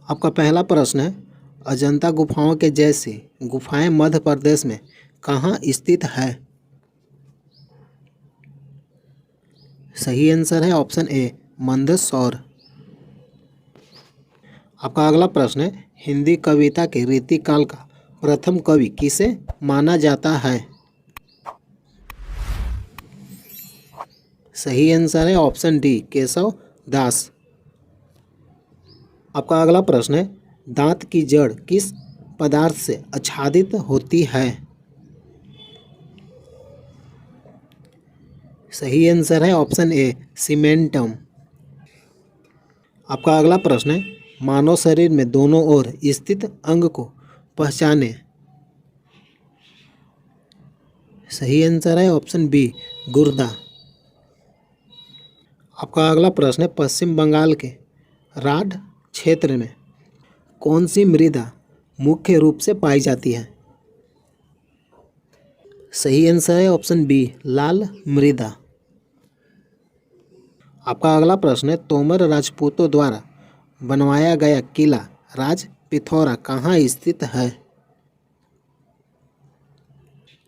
आपका पहला प्रश्न है, अजंता गुफाओं के जैसी गुफाएं मध्य प्रदेश में कहाँ स्थित है? सही आंसर है ऑप्शन ए, मंदसौर। आपका अगला प्रश्न है, हिंदी कविता के रीतिकाल का प्रथम कवि किसे माना जाता है? सही आंसर है ऑप्शन डी, केशव दास। आपका अगला प्रश्न है, दांत की जड़ किस पदार्थ से आच्छादित होती है? सही आंसर है ऑप्शन ए, सीमेंटम। आपका अगला प्रश्न है, मानव शरीर में दोनों ओर स्थित अंग को पहचाने। सही आंसर है ऑप्शन बी, गुर्दा। आपका अगला प्रश्न है, पश्चिम बंगाल के राढ़ क्षेत्र में कौन सी मृदा मुख्य रूप से पाई जाती है? सही आंसर है ऑप्शन बी, लाल मृदा। आपका अगला प्रश्न है, तोमर राजपूतों द्वारा बनवाया गया किला राज पिथौरा कहाँ स्थित है?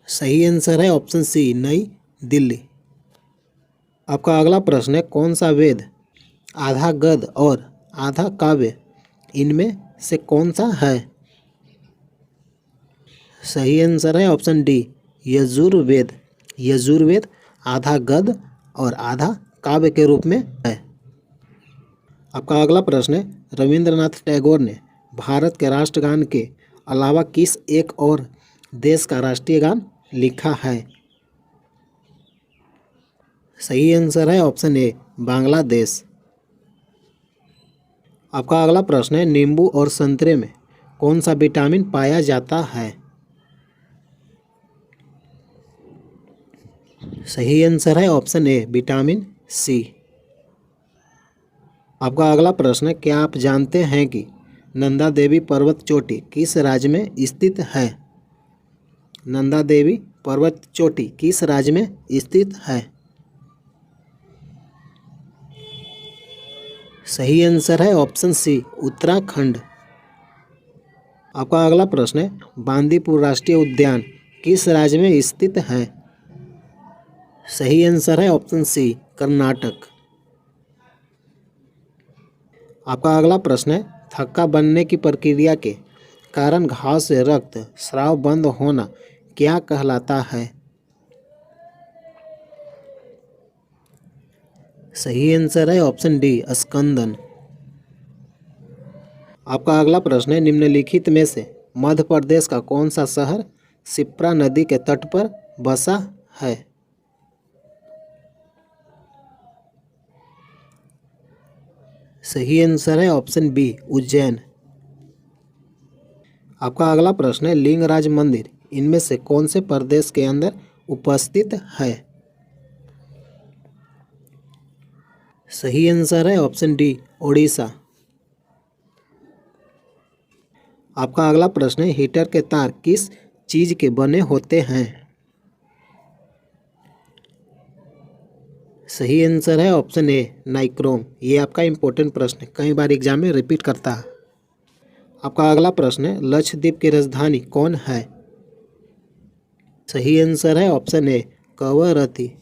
सही आंसर है ऑप्शन सी, नई दिल्ली। आपका अगला प्रश्न है, कौन सा वेद आधा गद्य और आधा काव्य, इनमें से कौन सा है? सही आंसर है ऑप्शन डी, यजुर्वेद। यजुर्वेद आधा गद्य और आधा काव्य के रूप में है। आपका अगला प्रश्न है, रविंद्रनाथ टैगोर ने भारत के राष्ट्रगान के अलावा किस एक और देश का राष्ट्रीय गान लिखा है? सही आंसर है ऑप्शन ए, बांग्लादेश। आपका अगला प्रश्न है, नींबू और संतरे में कौन सा विटामिन पाया जाता है? सही आंसर है ऑप्शन ए, विटामिन सी। आपका अगला प्रश्न है, क्या आप जानते हैं कि नंदा देवी पर्वत चोटी किस राज्य में स्थित है? नंदा देवी पर्वत चोटी किस राज्य में स्थित है? सही आंसर है ऑप्शन सी, उत्तराखंड। आपका अगला प्रश्न है, बांदीपुर राष्ट्रीय उद्यान किस राज्य में स्थित है? सही आंसर है ऑप्शन सी, कर्नाटक। आपका अगला प्रश्न है, थक्का बनने की प्रक्रिया के कारण घाव से रक्त स्राव बंद होना क्या कहलाता है? सही आंसर है ऑप्शन डी, स्कंदन। आपका अगला प्रश्न है, निम्नलिखित में से मध्य प्रदेश का कौन सा शहर शिप्रा नदी के तट पर बसा है? सही आंसर है ऑप्शन बी, उज्जैन। आपका अगला प्रश्न है, लिंगराज मंदिर इनमें से कौन से प्रदेश के अंदर उपस्थित है? सही आंसर है ऑप्शन डी, ओडिशा। आपका अगला प्रश्न है, हीटर के तार किस चीज के बने होते हैं? सही आंसर है ऑप्शन ए, नाइक्रोम। ये आपका इंपॉर्टेंट प्रश्न है, कई बार एग्जाम में रिपीट करता है। आपका अगला प्रश्न है, लक्षद्वीप की राजधानी कौन है? सही आंसर है ऑप्शन ए, कवरत्ती।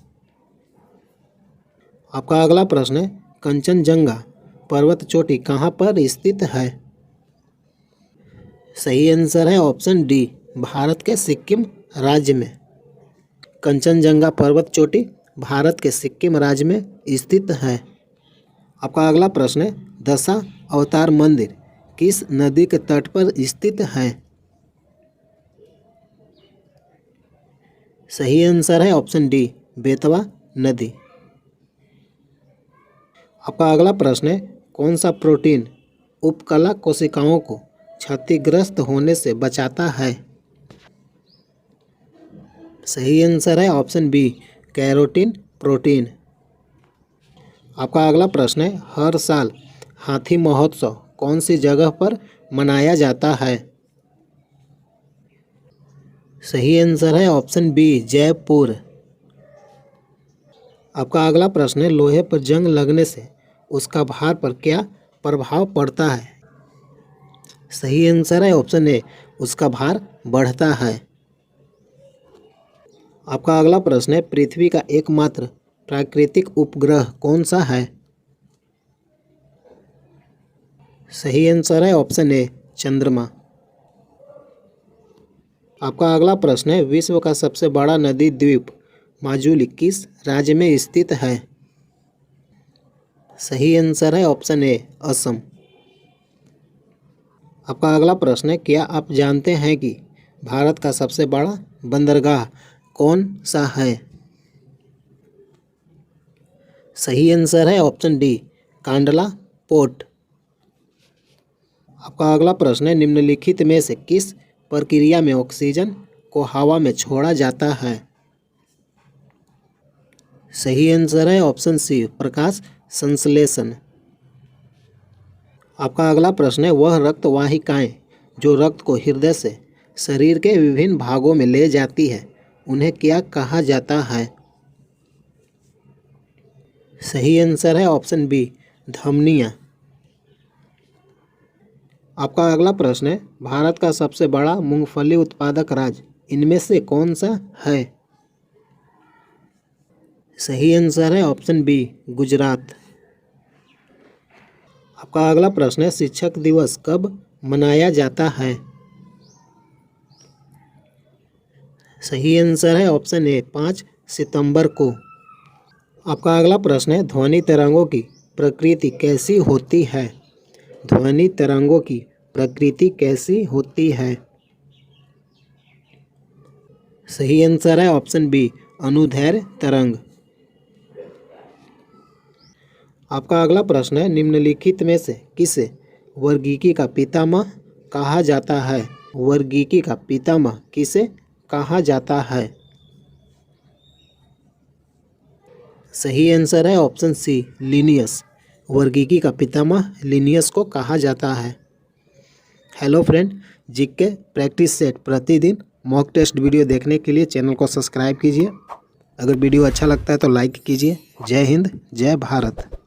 आपका अगला प्रश्न है, कंचनजंगा पर्वत चोटी कहाँ पर स्थित है? सही आंसर है ऑप्शन डी, भारत के सिक्किम राज्य में। कंचनजंगा पर्वत चोटी भारत के सिक्किम राज्य में स्थित है। आपका अगला प्रश्न है, दशा अवतार मंदिर किस नदी के तट पर स्थित है? सही आंसर है ऑप्शन डी, बेतवा नदी। आपका अगला प्रश्न है, कौन सा प्रोटीन उपकला कोशिकाओं को क्षतिग्रस्त होने से बचाता है? सही आंसर है ऑप्शन बी, कैरोटीन प्रोटीन। आपका अगला प्रश्न है, हर साल हाथी महोत्सव कौन सी जगह पर मनाया जाता है? सही आंसर है ऑप्शन बी, जयपुर। आपका अगला प्रश्न है, लोहे पर जंग लगने से उसका भार पर क्या प्रभाव पड़ता है? सही आंसर है ऑप्शन ए, उसका भार बढ़ता है। आपका अगला प्रश्न है, पृथ्वी का एकमात्र प्राकृतिक उपग्रह कौन सा है? सही आंसर है ऑप्शन ए, चंद्रमा। आपका अगला प्रश्न है, विश्व का सबसे बड़ा नदी द्वीप माजुली किस राज्य में स्थित है? सही आंसर है ऑप्शन ए, असम। आपका अगला प्रश्न है, क्या आप जानते हैं कि भारत का सबसे बड़ा बंदरगाह कौन सा है? सही आंसर है ऑप्शन डी, कांडला पोर्ट। आपका अगला प्रश्न है, निम्नलिखित में से किस प्रक्रिया में ऑक्सीजन को हवा में छोड़ा जाता है? सही आंसर है ऑप्शन सी, प्रकाश संश्लेषण। आपका अगला प्रश्न है, वह रक्त वाहिकाएं जो रक्त को हृदय से शरीर के विभिन्न भागों में ले जाती है, उन्हें क्या कहा जाता है? सही आंसर है ऑप्शन बी, धमनियाँ। आपका अगला प्रश्न है, भारत का सबसे बड़ा मूंगफली उत्पादक राज्य इनमें से कौन सा है? सही आंसर है ऑप्शन बी, गुजरात। आपका अगला प्रश्न है, शिक्षक दिवस कब मनाया जाता है? सही आंसर है ऑप्शन ए, 5 सितंबर को। आपका अगला प्रश्न है, ध्वनि तरंगों की प्रकृति कैसी होती है? ध्वनि तरंगों की प्रकृति कैसी होती है? सही आंसर है ऑप्शन बी, अनुदैर्घ्य तरंग। आपका अगला प्रश्न है, निम्नलिखित में से किसे वर्गीकी का पितामह कहा जाता है? वर्गीकी का पितामह किसे कहा जाता है? सही आंसर है ऑप्शन सी, लिनियस। वर्गीकी का पितामह लिनियस को कहा जाता है। Hello friend, GK practice set प्रतिदिन मॉक टेस्ट वीडियो देखने के लिए चैनल को सब्सक्राइब कीजिए। अगर वीडियो अच्छा लगता है तो लाइक कीजिए। जय हिंद, जय भारत।